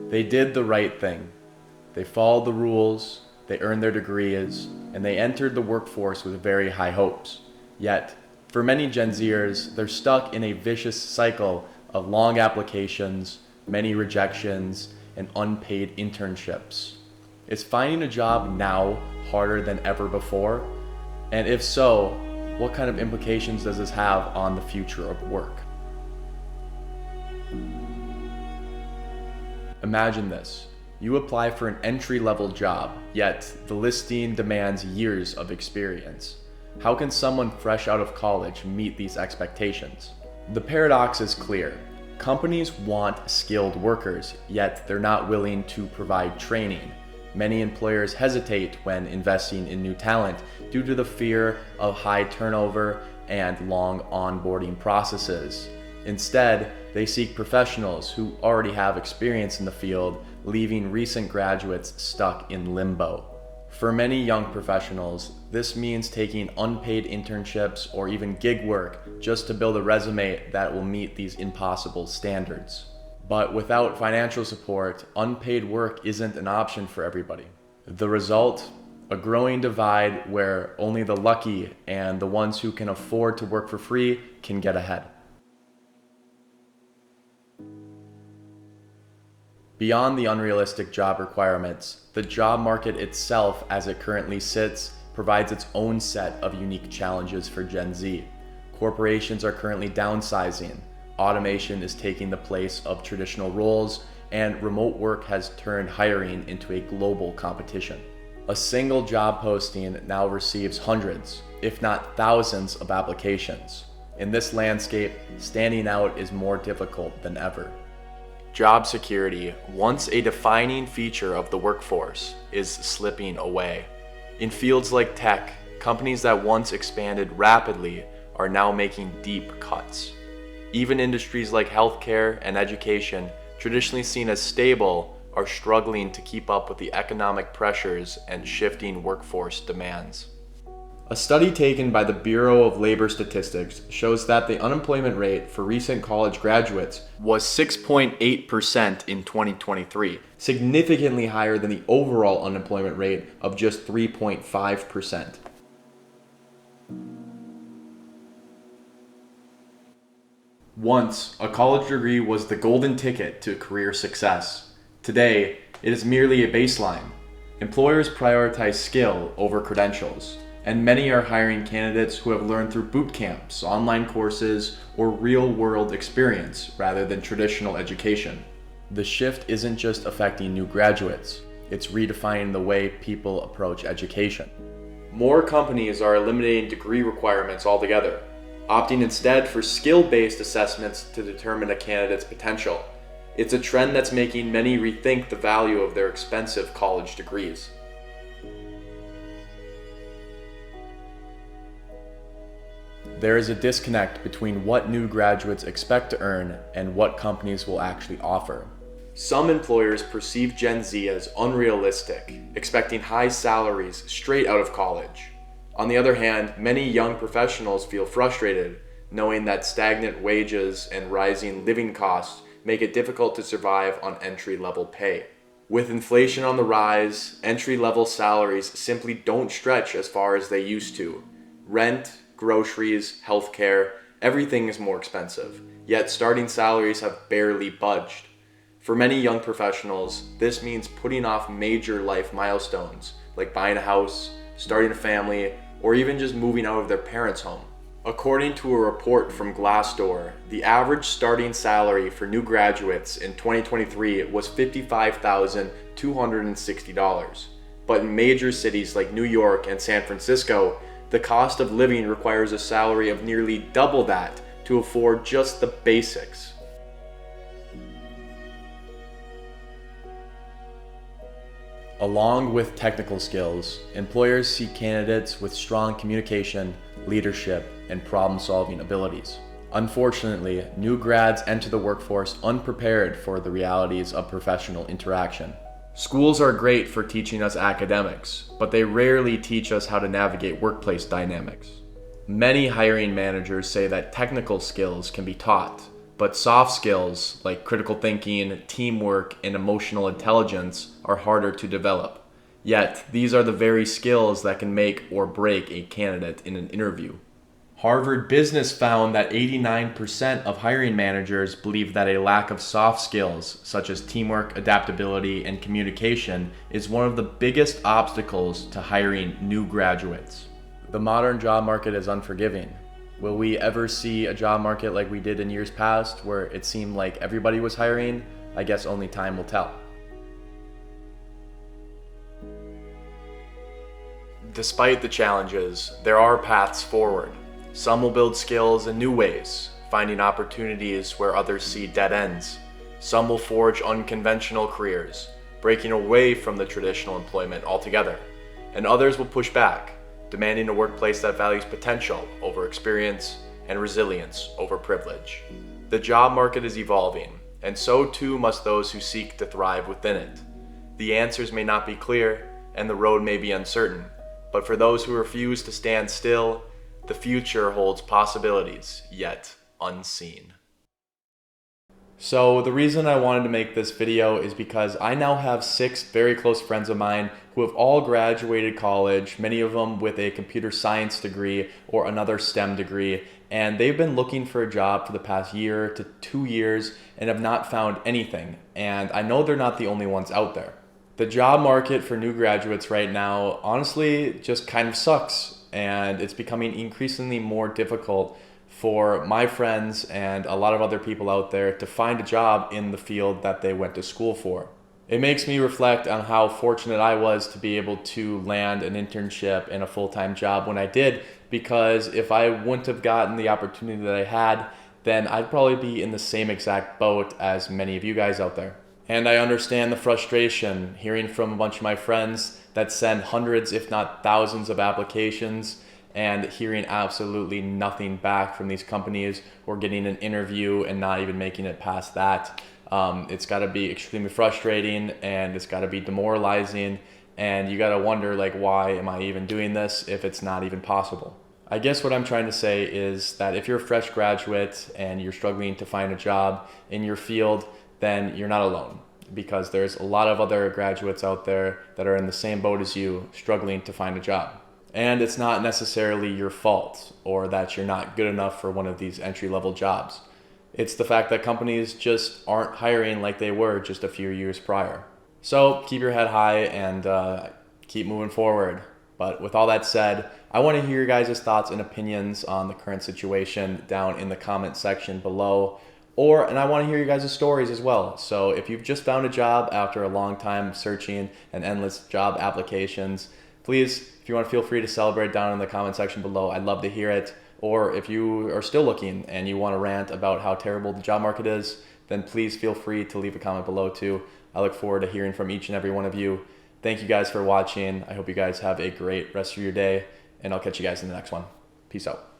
They did the right thing. They followed the rules, they earned their degrees, and they entered the workforce with very high hopes. Yet, for many Gen Zers, they're stuck in a vicious cycle of long applications, many rejections, and unpaid internships. Is finding a job now harder than ever before? And if so, what kind of implications does this have on the future of work? Imagine this. You apply for an entry-level job, yet the listing demands years of experience. How can someone fresh out of college meet these expectations? The paradox is clear. Companies want skilled workers, yet they're not willing to provide training. Many employers hesitate when investing in new talent due to the fear of high turnover and long onboarding processes. Instead, they seek professionals who already have experience in the field, leaving recent graduates stuck in limbo. For many young professionals, this means taking unpaid internships or even gig work just to build a resume that will meet these impossible standards. But without financial support, unpaid work isn't an option for everybody. The result? A growing divide where only the lucky and the ones who can afford to work for free can get ahead. Beyond the unrealistic job requirements, the job market itself as it currently sits provides its own set of unique challenges for Gen Z. Corporations are currently downsizing, automation is taking the place of traditional roles, and remote work has turned hiring into a global competition. A single job posting now receives hundreds, if not thousands, of applications. In this landscape, standing out is more difficult than ever. Job security, once a defining feature of the workforce, is slipping away. In fields like tech, companies that once expanded rapidly are now making deep cuts. Even industries like healthcare and education, traditionally seen as stable, are struggling to keep up with the economic pressures and shifting workforce demands. A study taken by the Bureau of Labor Statistics shows that the unemployment rate for recent college graduates was 6.8% in 2023, significantly higher than the overall unemployment rate of just 3.5%. Once, a college degree was the golden ticket to career success. Today, it is merely a baseline. Employers prioritize skill over credentials, and many are hiring candidates who have learned through boot camps, online courses, or real-world experience rather than traditional education. The shift isn't just affecting new graduates, it's redefining the way people approach education. More companies are eliminating degree requirements altogether, opting instead for skill-based assessments to determine a candidate's potential. It's a trend that's making many rethink the value of their expensive college degrees. There is a disconnect between what new graduates expect to earn and what companies will actually offer. Some employers perceive Gen Z as unrealistic, expecting high salaries straight out of college. On the other hand, many young professionals feel frustrated, knowing that stagnant wages and rising living costs make it difficult to survive on entry-level pay. With inflation on the rise, entry-level salaries simply don't stretch as far as they used to. Rent, groceries, healthcare, everything is more expensive, yet starting salaries have barely budged. For many young professionals, this means putting off major life milestones like buying a house, starting a family, or even just moving out of their parents' home. According to a report from Glassdoor, the average starting salary for new graduates in 2023 was $55,260. But in major cities like New York and San Francisco, the cost of living requires a salary of nearly double that to afford just the basics. Along with technical skills, employers seek candidates with strong communication, leadership, and problem-solving abilities. Unfortunately, new grads enter the workforce unprepared for the realities of professional interaction. Schools are great for teaching us academics, but they rarely teach us how to navigate workplace dynamics. Many hiring managers say that technical skills can be taught, But soft skills like critical thinking, teamwork, and emotional intelligence are harder to develop. Yet, these are the very skills that can make or break a candidate in an interview. Harvard Business found that 89% of hiring managers believe that a lack of soft skills, such as teamwork, adaptability, and communication, is one of the biggest obstacles to hiring new graduates. The modern job market is unforgiving. Will we ever see a job market like we did in years past, where it seemed like everybody was hiring? I guess only time will tell. Despite the challenges, there are paths forward. Some will build skills in new ways, finding opportunities where others see dead ends. Some will forge unconventional careers, breaking away from the traditional employment altogether. And others will push back, demanding a workplace that values potential over experience and resilience over privilege. The job market is evolving, and so too must those who seek to thrive within it. The answers may not be clear, and the road may be uncertain, but for those who refuse to stand still, the future holds possibilities yet unseen. So the reason I wanted to make this video is because I now have 6 very close friends of mine who have all graduated college, many of them with a computer science degree or another STEM degree, and they've been looking for a job for the past year to 2 years and have not found anything. And I know they're not the only ones out there. The job market for new graduates right now, honestly, just kind of sucks. And it's becoming increasingly more difficult for my friends and a lot of other people out there to find a job in the field that they went to school for. It makes me reflect on how fortunate I was to be able to land an internship and a full-time job when I did, because if I wouldn't have gotten the opportunity that I had, then I'd probably be in the same exact boat as many of you guys out there. And I understand the frustration hearing from a bunch of my friends that send hundreds, if not thousands of applications and hearing absolutely nothing back from these companies or getting an interview and not even making it past that. It's got to be extremely frustrating, and it's got to be demoralizing, and you got to wonder, like, why am I even doing this if it's not even possible? I guess what I'm trying to say is that if you're a fresh graduate and you're struggling to find a job in your field, then you're not alone, because there's a lot of other graduates out there that are in the same boat as you, struggling to find a job. And it's not necessarily your fault or that you're not good enough for one of these entry-level jobs. It's the fact that companies just aren't hiring like they were just a few years prior. So keep your head high and keep moving forward. But with all that said, I want to hear your guys' thoughts and opinions on the current situation down in the comment section below. And I want to hear you guys' stories as well. So if you've just found a job after a long time searching and endless job applications, please, if you want to, feel free to celebrate down in the comment section below. I'd love to hear it. Or if you are still looking and you want to rant about how terrible the job market is, then please feel free to leave a comment below too. I look forward to hearing from each and every one of you. Thank you guys for watching. I hope you guys have a great rest of your day, and I'll catch you guys in the next one. Peace out.